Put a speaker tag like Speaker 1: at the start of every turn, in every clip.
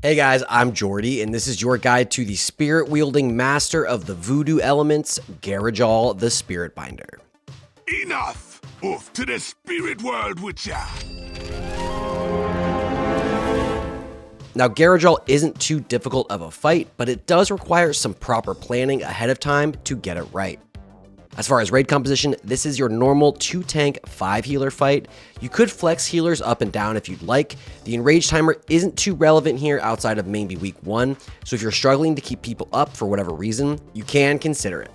Speaker 1: Hey guys, I'm Jordy, and this is your guide to the spirit-wielding master of the voodoo elements, Gara'Jal, the Spiritbinder.
Speaker 2: Enough! Off to the spirit world with ya!
Speaker 1: Now, Gara'Jal isn't too difficult of a fight, but it does require some proper planning ahead of time to get it right. As far as raid composition, this is your normal 2-tank, 5-healer fight. You could flex healers up and down if you'd like. The enrage timer isn't too relevant here outside of maybe week 1, so if you're struggling to keep people up for whatever reason, you can consider it.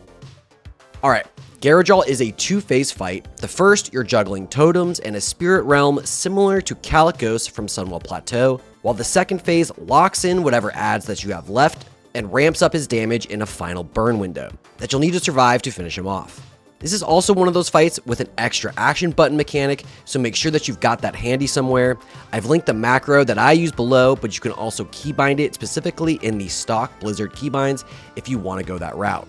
Speaker 1: Alright, Gara'Jal is a 2-phase fight. The first, you're juggling totems and a spirit realm similar to Calicos from Sunwell Plateau, while the second phase locks in whatever adds that you have left and ramps up his damage in a final burn window that you'll need to survive to finish him off. This is also one of those fights with an extra action button mechanic, so make sure that you've got that handy somewhere. I've linked the macro that I use below, but you can also keybind it specifically in the stock Blizzard keybinds if you want to go that route.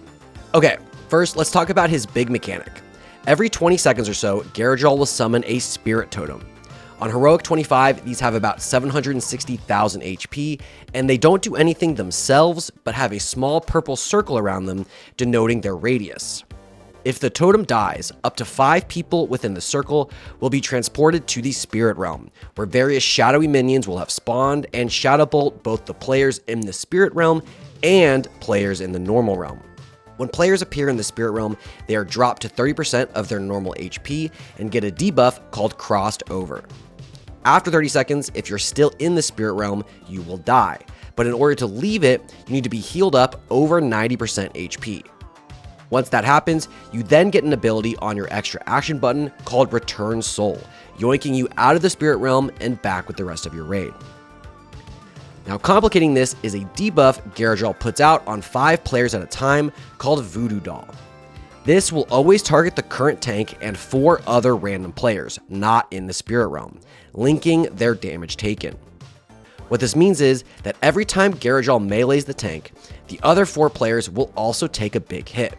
Speaker 1: Okay, first let's talk about his big mechanic. Every 20 seconds or so, Gara'Jal will summon a spirit totem. On Heroic 25, these have about 760,000 HP, and they don't do anything themselves, but have a small purple circle around them denoting their radius. If the totem dies, up to 5 people within the circle will be transported to the Spirit Realm, where various shadowy minions will have spawned and shadow bolt both the players in the Spirit Realm and players in the normal realm. When players appear in the Spirit Realm, they are dropped to 30% of their normal HP and get a debuff called Crossed Over. After 30 seconds, if you're still in the Spirit Realm, you will die. But in order to leave it, you need to be healed up over 90% HP. Once that happens, you then get an ability on your extra action button called Return Soul, yoinking you out of the Spirit Realm and back with the rest of your raid. Now, complicating this is a debuff Gara'Jal puts out on 5 players at a time called Voodoo Doll. This will always target the current tank and 4 other random players, not in the Spirit Realm, linking their damage taken. What this means is that every time Gara'Jal melees the tank, the other 4 players will also take a big hit.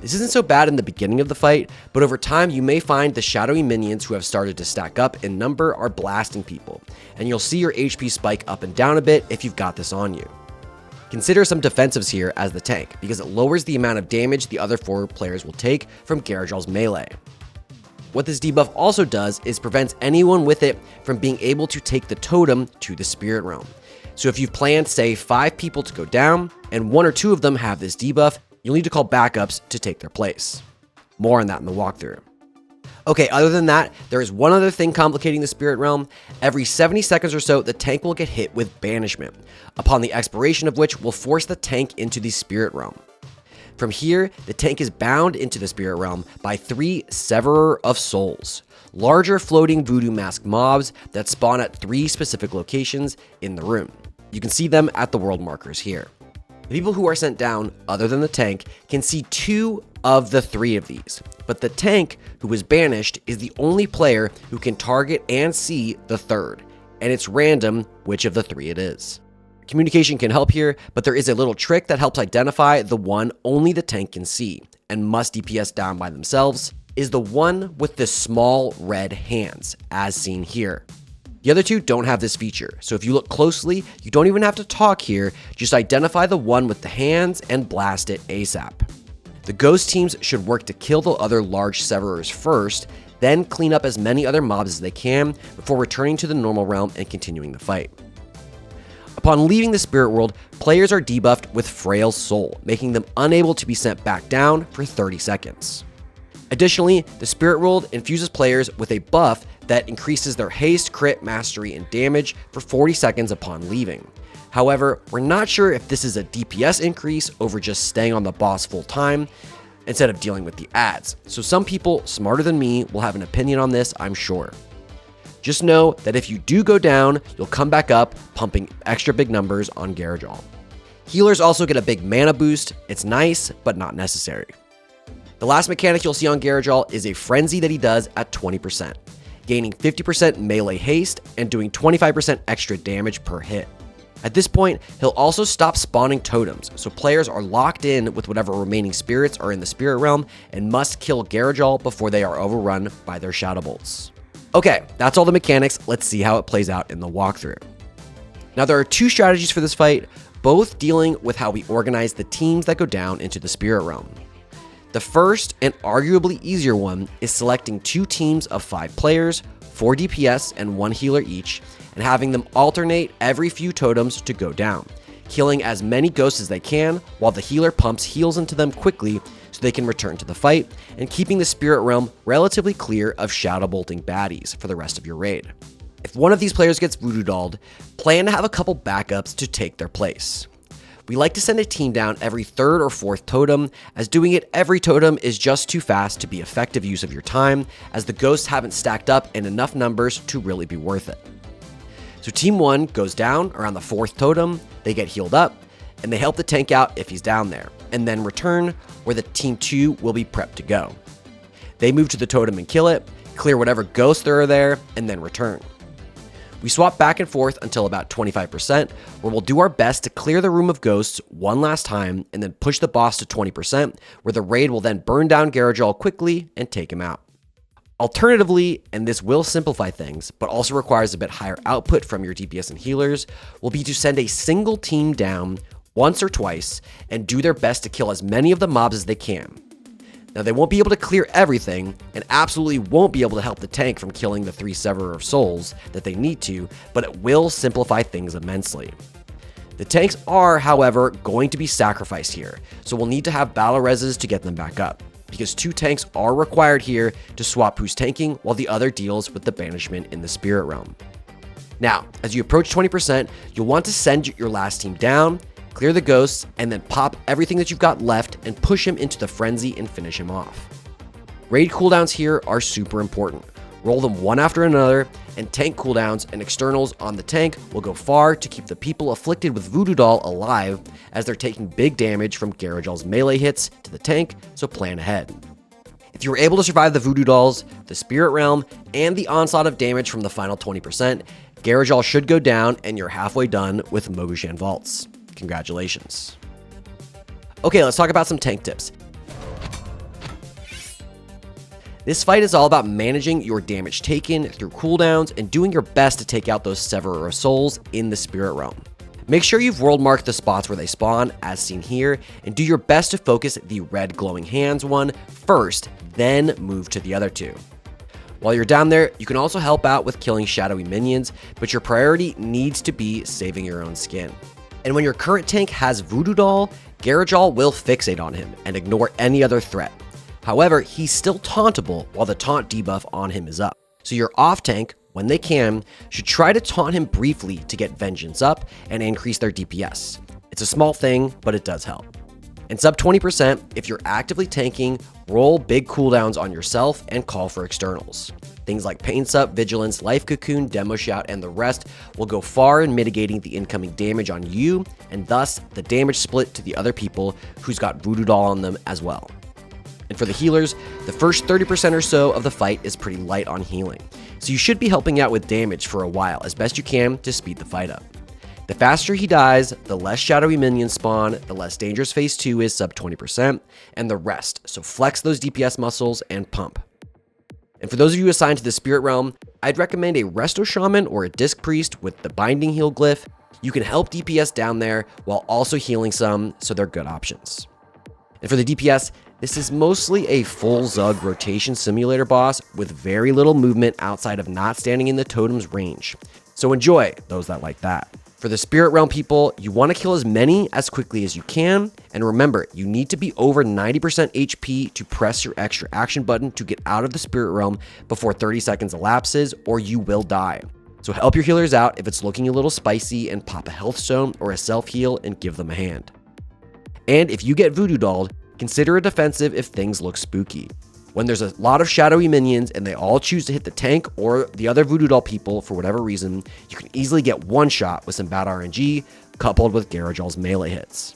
Speaker 1: This isn't so bad in the beginning of the fight, but over time you may find the shadowy minions who have started to stack up in number are blasting people, and you'll see your HP spike up and down a bit if you've got this on you. Consider some defensives here as the tank, because it lowers the amount of damage the other 4 players will take from Gara'Jal's melee. What this debuff also does is prevents anyone with it from being able to take the totem to the Spirit Realm. So if you've planned, say, 5 people to go down, and 1 or 2 of them have this debuff, you'll need to call backups to take their place. More on that in the walkthrough. Okay, other than that, there is one other thing complicating the Spirit Realm. Every 70 seconds or so, the tank will get hit with Banishment, upon the expiration of which will force the tank into the Spirit Realm. From here, the tank is bound into the Spirit Realm by 3 Severer of Souls, larger floating voodoo mask mobs that spawn at 3 specific locations in the room. You can see them at the world markers here. The people who are sent down, other than the tank, can see 2 of the 3 of these, but the tank, who was banished, is the only player who can target and see the 3rd, and it's random which of the 3 it is. Communication can help here, but there is a little trick that helps identify the one only the tank can see, and must DPS down by themselves, is the one with the small red hands, as seen here. The other 2 don't have this feature, so if you look closely, you don't even have to talk here, just identify the one with the hands and blast it ASAP. The ghost teams should work to kill the other large Severers first, then clean up as many other mobs as they can before returning to the normal realm and continuing the fight. Upon leaving the Spirit World, players are debuffed with Frail Soul, making them unable to be sent back down for 30 seconds. Additionally, the Spirit World infuses players with a buff that increases their haste, crit, mastery, and damage for 40 seconds upon leaving. However, we're not sure if this is a DPS increase over just staying on the boss full time instead of dealing with the ads. So some people smarter than me will have an opinion on this, I'm sure. Just know that if you do go down, you'll come back up, pumping extra big numbers on Gara'Jal. Healers also get a big mana boost. It's nice, but not necessary. The last mechanic you'll see on Gara'Jal is a frenzy that he does at 20%, gaining 50% melee haste and doing 25% extra damage per hit. At this point, he'll also stop spawning totems, so players are locked in with whatever remaining spirits are in the Spirit Realm and must kill Gara'Jal before they are overrun by their shadow bolts. Okay, that's all the mechanics. Let's see how it plays out in the walkthrough. Now there are two strategies for this fight, both dealing with how we organize the teams that go down into the Spirit Realm. The first and arguably easier one is selecting two teams of 5 players, 4 DPS and 1 healer each, and having them alternate every few totems to go down, killing as many ghosts as they can while the healer pumps heals into them quickly so they can return to the fight, and keeping the Spirit Realm relatively clear of shadow bolting baddies for the rest of your raid. If one of these players gets voodoo dolled, plan to have a couple backups to take their place. We like to send a team down every 3rd or 4th totem, as doing it every totem is just too fast to be effective use of your time, as the ghosts haven't stacked up in enough numbers to really be worth it. So team 1 goes down around the 4th totem, they get healed up, and they help the tank out if he's down there, and then return where the team 2 will be prepped to go. They move to the totem and kill it, clear whatever ghosts there are there, and then return. We swap back and forth until about 25%, where we'll do our best to clear the room of ghosts one last time and then push the boss to 20%, where the raid will then burn down Gara'Jal quickly and take him out. Alternatively, and this will simplify things, but also requires a bit higher output from your DPS and healers, will be to send a single team down once or twice and do their best to kill as many of the mobs as they can. Now they won't be able to clear everything, and absolutely won't be able to help the tank from killing the 3 Severer of Souls that they need to, but it will simplify things immensely. The tanks are, however, going to be sacrificed here, so we'll need to have battle reses to get them back up, because 2 tanks are required here to swap who's tanking while the other deals with the banishment in the Spirit Realm. Now, as you approach 20%, you'll want to send your last team down, clear the ghosts, and then pop everything that you've got left and push him into the frenzy and finish him off. Raid cooldowns here are super important. Roll them one after another, and tank cooldowns and externals on the tank will go far to keep the people afflicted with Voodoo Doll alive, as they're taking big damage from Gara'Jal's melee hits to the tank, so plan ahead. If you were able to survive the Voodoo Dolls, the Spirit Realm, and the onslaught of damage from the final 20%, Gara'Jal should go down and you're halfway done with Mogu'shan Vaults. Congratulations. Okay, let's talk about some tank tips. This fight is all about managing your damage taken through cooldowns and doing your best to take out those Severer of Souls in the Spirit Realm. Make sure you've world marked the spots where they spawn, as seen here, and do your best to focus the red glowing hands one first, then move to the other 2. While you're down there, you can also help out with killing shadowy minions, but your priority needs to be saving your own skin. And when your current tank has Voodoo Doll, Gara'Jal will fixate on him and ignore any other threat. However, he's still tauntable while the taunt debuff on him is up. So your off tank, when they can, should try to taunt him briefly to get vengeance up and increase their DPS. It's a small thing, but it does help. And sub 20%, if you're actively tanking, roll big cooldowns on yourself and call for externals. Things like Pain Sup, Vigilance, Life Cocoon, Demo Shout, and the rest will go far in mitigating the incoming damage on you, and thus the damage split to the other people who's got Voodoo Doll on them as well. And for the healers, the first 30% or so of the fight is pretty light on healing, so you should be helping out with damage for a while as best you can to speed the fight up. The faster he dies, the less shadowy minions spawn, the less dangerous phase 2 is sub 20%, and the rest, so flex those DPS muscles and pump. And for those of you assigned to the Spirit Realm, I'd recommend a Resto Shaman or a Disc Priest with the Binding Heal glyph. You can help DPS down there while also healing some, so they're good options. And for the DPS, this is mostly a full Zug rotation simulator boss with very little movement outside of not standing in the totem's range. So enjoy, those that like that. For the Spirit Realm people, you want to kill as many as quickly as you can, and remember, you need to be over 90% HP to press your extra action button to get out of the Spirit Realm before 30 seconds elapses, or you will die. So help your healers out if it's looking a little spicy and pop a health stone or a self heal and give them a hand. And if you get Voodoo Dolled, consider a defensive if things look spooky. When there's a lot of shadowy minions and they all choose to hit the tank or the other Voodoo Doll people for whatever reason, you can easily get one shot with some bad RNG coupled with Gara'Jal's melee hits.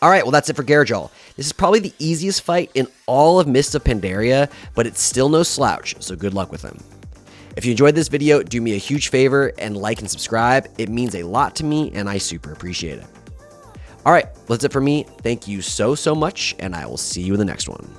Speaker 1: Alright, well that's it for Gara'Jal. This is probably the easiest fight in all of Mists of Pandaria, but it's still no slouch, so good luck with him. If you enjoyed this video, do me a huge favor and like and subscribe. It means a lot to me and I super appreciate it. Alright, well that's it for me. Thank you so much, and I will see you in the next one.